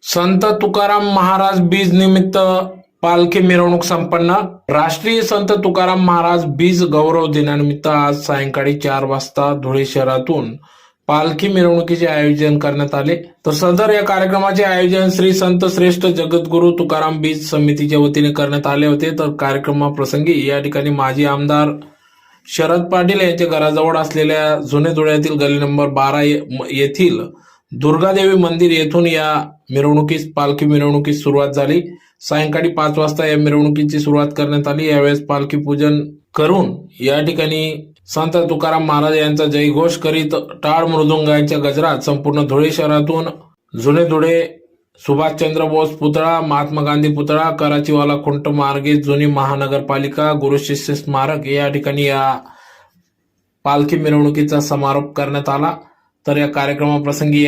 संत तुकाराम महाराज बीज निमित्त पालखी मिरवणूक संपन्न। राष्ट्रीय संत तुकाराम महाराज बीज गौरव दिनानिमित्त आज सायंकाळी 4 वाजता धुळे शहरातून पालखी मिरवणुकीचे आयोजन करण्यात आले। तर सदर या कार्यक्रमाचे आयोजन श्री संत श्रेष्ठ जगद्गुरु तुकाराम बीज समितीच्या वतीने करण्यात आले होते। तर कार्यक्रमाप्रसंगी या ठिकाणी माजी आमदार शरद पाटील यांच्या घराजवळ असलेल्या जुने धुळ्यातील गल्ली नंबर 12 येथील दुर्गादेवी मंदिर येथून या मिरवणुकीस पालखी मिरवणुकीस सुरुवात झाली। सायंकाळी 5 वाजता या मिरवणुकीची सुरुवात करण्यात आली। यावेळेस पालखी पूजन करून या ठिकाणी संत तुकाराम महाराज यांचा जयघोष करीत टाळ मृदुंगांच्या गजरात संपूर्ण धुळे शहरातून जुने धुळे, सुभाषचंद्र बोस पुतळा, महात्मा गांधी पुतळा, कराचीवाला खुंट मार्गे जुनी महानगरपालिका, गुरुशिष्य स्मारक या ठिकाणी या पालखी मिरवणुकीचा समारोप करण्यात आला। तर या कार्यक्रमाप्रसंगी